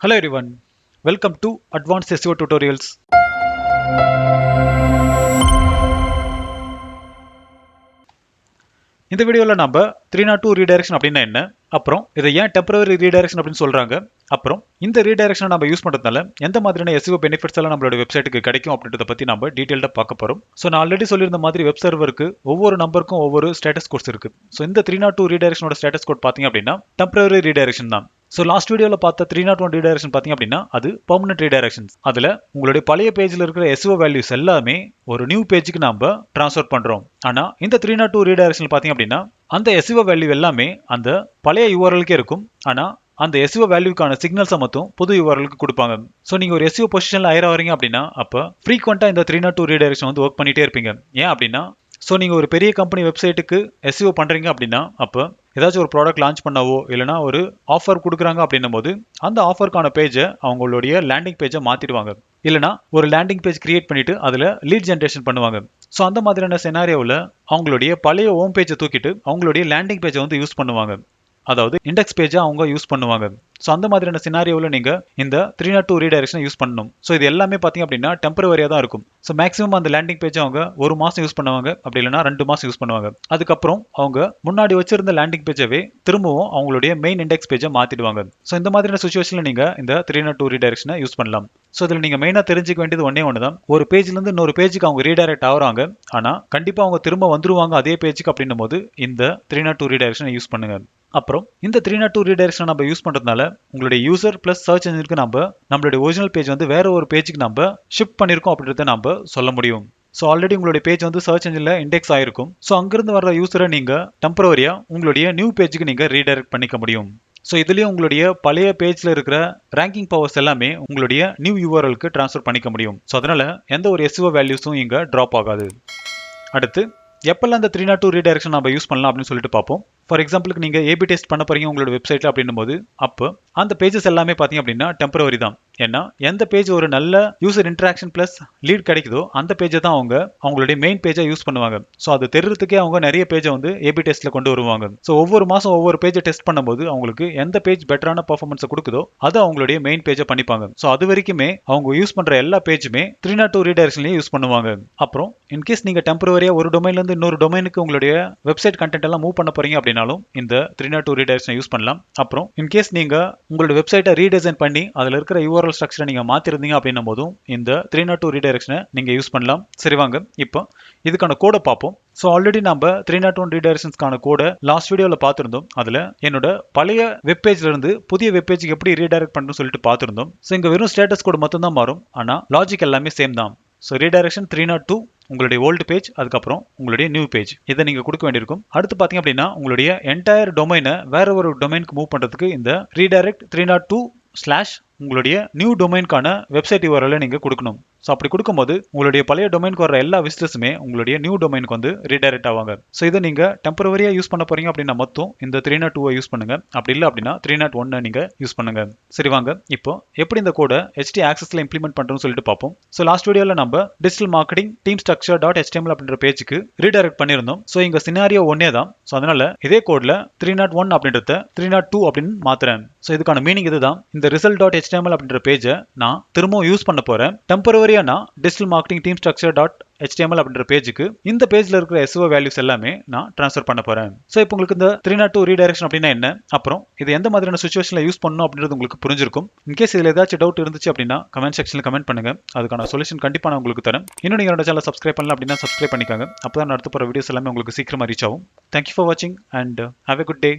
Hello everyone, welcome to Advanced SEO Tutorials. இந்த வீடியோவில் நம்ம 302 ரீடைரக்ஷன் அப்படின்னா என்ன, அப்புறம் இதை ஏன் டெம்பரரி ரீடைரக்ஷன் அப்படின்னு சொல்றாங்க, அப்புறம் இந்த ரீடைரக்ஷனை நம்ம யூஸ் பண்றதுனால எந்த மாதிரியான SEO பெனிஃபிட்ஸ் எல்லாம் நம்மளோட வெப்சைட்டுக்கு கிடைக்கும் அப்படின்றத பத்தி நம்ம டீடைல்டா பார்க்க போறோம். ஸோ நான் ஆல்ரெடி சொல்லியிருந்த மாதிரி வெப் சர்வருக்கு ஒவ்வொரு நம்பருக்கும் ஒவ்வொரு ஸ்டேட்டஸ் கோட்ஸ் இருக்கு. ஸோ இந்த 302 ரீடைரக்ஷனோட ஸ்டேட்டஸ் கோட் பாத்தீங்க அப்படின்னா டெம்பரரி ரீடைரக்ஷன் தான். ஸோ லாஸ்ட் வீடியோவில் பார்த்த 301 ரீடைரக்ஷன் பார்த்தீங்க அப்படின்னா அது பெர்மனன்ட் ரீடைரக்ஷன்ஸ். அதில் உங்களுடைய பழைய பேஜில் இருக்கிற SEO வேல்யூஸ் எல்லாமே ஒரு நியூ பேஜுக்கு நம்ம ட்ரான்ஸ்ஃபர் பண்ணுறோம். ஆனால் இந்த 302 ரீடைரக்ஷன் பார்த்தீங்க அப்படின்னா அந்த SEO வேல்யூ எல்லாமே அந்த பழைய யூஆர்எல்கே இருக்கும். ஆனால் அந்த SEO வேல்யூக்கான சிக்னல்ஸை மட்டும் புது யூஆர்எலுக்கு கொடுப்பாங்க. ஸோ நீங்கள் ஒரு SEO பொசிஷனில் ஹையர் ஆகிறீங்க அப்படின்னா அப்போ ஃப்ரீக்வெண்ட்டாக இந்த 302 ரீடைரக்ஷன் வந்து ஒர்க் பண்ணிகிட்டே இருப்பீங்க. ஏன் அப்படின்னா ஸோ நீங்கள் ஒரு பெரிய கம்பெனி வெப்சைட்டுக்கு SEO பண்ணுறீங்க அப்படின்னா அப்போ ஏதாச்சும் ஒரு ப்ராடக்ட் லான்ச் பண்ணவோ இல்லைனா ஒரு ஆஃபர் கொடுக்குறாங்க அப்படின்னும் போது அந்த ஆஃபருக்கான பேஜை அவங்களுடைய லேண்டிங் பேஜை மாற்றிடுவாங்க. இல்லைனா ஒரு லேண்டிங் பேஜ் கிரியேட் பண்ணிட்டு அதில் லீட் ஜென்ரேஷன் பண்ணுவாங்க. ஸோ அந்த மாதிரியான செனாரியோவில் அவங்களுடைய பழைய ஹோம் பேஜை தூக்கிட்டு அவங்களுடைய லேண்டிங் பேஜை வந்து யூஸ் பண்ணுவாங்க. அதாவது இண்டெக்ஸ் பேஜை அவங்க யூஸ் பண்ணுவாங்க. ஸோ அந்த மாதிரியான சினாரியோவில் நீங்கள் இந்த 302 ரீடைரக்ஷனை யூஸ் பண்ணணும். ஸோ இது எல்லாமே பார்த்தீங்க அப்படின்னா டெம்பரவரியாக தான் இருக்கும். ஸோ மேக்ஸிமம் அந்த லேண்டிங் பேஜை அவங்க ஒரு மாதம் யூஸ் பண்ணுவாங்க, அப்படி இல்லைனா 2 மாதம் யூஸ் பண்ணுவாங்க. அதுக்கப்புறம் அவங்க முன்னாடி வச்சிருந்த லேண்டிங் பேஜவே திரும்பவும் அவங்களுடைய மெயின் இண்டெக்ஸ் பேஜை மாற்றிடுவாங்க. ஸோ இந்த மாதிரியான சுச்சுவேஷனில் நீங்கள் இந்த 302 ரீடைரக்ஷனை யூஸ் பண்ணலாம். ஸோ இதில் நீங்கள் மெயினாக தெரிஞ்சுக்க வேண்டியது ஒன்று தான், ஒரு பேஜ்லேருந்து இன்னொரு பேஜுக்கு அவங்க ரீடைரக்ட் ஆகுறாங்க, ஆனால் கண்டிப்பாக அவங்க திரும்ப வந்துருவாங்க அதே பேஜுக்கு அப்படின்னும் போது இந்த 302 ரீடைரக்ஷனை யூஸ் பண்ணுங்க. அப்புறம் இந்த 302 ரீடைரக்ஷன் நம்ம யூஸ் பண்றதுனால உங்களுடைய யூசர் பிளஸ் சர்ச் இன்ஜினுக்கு நம்மளுடைய ஒரிஜினல் பேஜ் வந்து வேற ஒரு பேஜுக்கு நம்ம ஷிஃப்ட் பண்ணிருக்கோம் அப்படின்றத நம்ம சொல்ல முடியும். ஸோ ஆல்ரெடி உங்களுடைய பேஜ் வந்து சர்ச் இன்ஜின்ல இண்டெக்ஸ் ஆயிருக்கும். ஸோ அங்கிருந்து வர யூசரை நீங்க டெம்பரவரியா உங்களுடைய நியூ பேஜுக்கு நீங்க ரீடைரக்ட் பண்ணிக்க முடியும். ஸோ இதுலயும் உங்களுடைய பழைய பேஜ்ல இருக்கிற ரேங்கிங் பவர்ஸ் எல்லாமே உங்களுடைய நியூ யூஆர்எலுக்கு ட்ரான்ஸ்ஃபர் பண்ணிக்க முடியும். ஸோ அதனால எந்த ஒரு SEO வேல்யூஸும் இங்க டிராப் ஆகாது. அடுத்து எப்பெல்லாம் அந்த 302 ரீடைரக்ஷன் நம்ம யூஸ் பண்ணலாம் அப்படின்னு சொல்லிட்டு பார்ப்போம். ஃபார் எக்ஸாம்பிளுக்கு நீங்கள் ஏபி டெஸ்ட் பண்ண போறீங்க உங்களோட வெப்சைட்ல அப்படின்னும் போது அப்போ அந்த பேஜஸ் எல்லாமே பார்த்தீங்க அப்படின்னா டெம்பரவரி தான். ஏன்னா எந்த பேஜ் ஒரு நல்ல யூசர் இன்டராக்ஷன் பிளஸ் லீட் கிடைக்குதோ அந்த பேஜை தான் அவங்களுடைய மெயின் பேஜை யூஸ் பண்ணுவாங்க. ஸோ அது தெரிறதுக்கே அவங்க நிறைய பேஜை வந்து ஏபி டெஸ்ட்ல கொண்டு வருவாங்க. ஸோ ஒவ்வொரு மாதம் ஒவ்வொரு பேஜை டெஸ்ட் பண்ணும்போது அவங்களுக்கு எந்த பேஜ் பெட்டரான பர்ஃபார்மன்ஸை கொடுக்குதோ அதை அவங்களுடைய மெயின் பேஜை பண்ணிப்பாங்க. ஸோ அது வரைக்குமே அவங்க யூஸ் பண்ற எல்லா பேஜுமே 302 ரீடைரக்ஷன்லயே யூஸ் பண்ணுவாங்க. அப்புறம் இன்கேஸ் நீங்க டெம்பரவரியா ஒரு டொமைன்ல இருந்து இன்னொரு டொமைனுக்கு உங்களுடைய வெப்சைட் கண்டென்ட் எல்லாம் மூவ் பண்ண போறீங்க அப்படின்னாலும் இந்த 302 ரீடைரக்ஷனை யூஸ் பண்ணலாம். அப்புறம் இன்கேஸ் நீங்க உங்களோட வெப்சைட்டை ரீடிசைன் பண்ணி அதில் இருக்கிற URL ஸ்ட்ரக்சரை நீங்க மாத்திருந்தீங்க அப்படின்னும் போதும் இந்த 302 ரீடைரக்ஷனை நீங்க யூஸ் பண்ணலாம். சரி வாங்க இப்போ இதுக்கான கோடை பார்ப்போம். ஸோ ஆல்ரெடி நம்ம 301 ரீடைரக்ஷன்ஸ்க்கான கோடை லாஸ்ட் வீடியோவில் பார்த்துருந்தோம். அதில் என்னோட பழைய வெப்பேஜ்ல இருந்து புதிய வெப்பேஜுக்கு எப்படி ரீடைரக்ட் பண்ணணும்னு சொல்லிட்டு பார்த்துருந்தோம். ஸோ இங்கே வெறும் ஸ்டேட்டஸ் கோடு மட்டும் தான் மாறும், ஆனால் லாஜிக் எல்லாமே சேம் தான். ஸோ ரீடைரக்ஷன் 302 உங்களுடைய ஓல்டு பேஜ், அதுக்கப்புறம் உங்களுடைய நியூ பேஜ் இதை நீங்க கொடுக்க வேண்டியிருக்கும். அடுத்து பாத்தீங்க அப்படின்னா உங்களுடைய என்டையர் டொமைனை வேற ஒரு டொமைனுக்கு மூவ் பண்றதுக்கு இந்த ரீடைரக்ட் 302/ உங்களுடைய நியூ டொமைனுக்கான வெப்சைட் URL நீங்க கொடுக்கணும். ஸோ அப்படி கொடுக்கும்போது உங்களுடைய பழைய டொமைனுக்கு வர எல்லா விசிட்டர்ஸுமே உங்களுடைய நியூ டொமைனுக்கு வந்து ரீடைரக்ட் ஆவாங்க. ஸோ இதை நீங்க டெம்பரவரியா யூஸ் பண்ண போறீங்க அப்படின்னா மட்டும் இந்த 302 யூஸ் பண்ணுங்க, அப்படி இல்லை அப்படின்னா 301 நீங்க யூஸ் பண்ணுங்க. சரி வாங்க இப்போ எப்படி இந்த கோடை HT ஆக்சஸ்ல இம்ப்ளிமெண்ட் பண்றோம்னு சொல்லிட்டு பார்ப்போம். ஸோ லாஸ்ட் வீடியோல நம்ம digital marketing team structure .html அப்படின்ற பேஜுக்கு ரீடைரக்ட் பண்ணியிருந்தோம். ஸோ இங்க சினாரியோ ஒன்னே தான். ஸோ அதனால இதே கோட்ல 301 அப்படின்றத 302 அப்படின்னு மாத்துறேன். ஸோ இதுக்கான மீனிங் இதுதான். இந்த result.html அப்படின்ற பேஜை நான் திரும்பவும் யூஸ் பண்ண போறேன். டெம்பரவரியா நான் digital marketing team structure .html அப்படின்ற பேஜுக்கு இந்த பேஜ்ல இருக்கிற SEO வேல்யூஸ் எல்லாமே நான் ட்ரான்ஸ்ஃபர் பண்ண போறேன். ஸோ இப்போ உங்களுக்கு இந்த 302 ரீடைரக்ஷன் அப்படின்னா என்ன, அப்புறம் இது எந்த மாதிரியான சுச்சுவேஷன்ல யூஸ் பண்ணணும் அப்படின்றது உங்களுக்கு புரிஞ்சிருக்கும். இன்கேஸ் இதுல ஏதாச்சும் டவுட் இருந்துச்சு அப்படின்னா கமெண்ட் செக்ஷன்ல கமெண்ட் பண்ணுங்க, அதுக்கான சொல்யூஷன் கண்டிப்பா நான் உங்களுக்கு தரேன். இன்னும் நீங்க என்னோட சேனலை சப்ஸ்கிரைப் பண்ணல அப்படின்னா சப்ஸ்கிரைப் பண்ணிக்கோங்க. அப்பதான் அடுத்து போற வீடியோஸ் எல்லாமே உங்களுக்கு சீக்கிரமா ரீச் ஆகும். தேங்க்யூ ஃபார் வாட்சிங் and have a good day.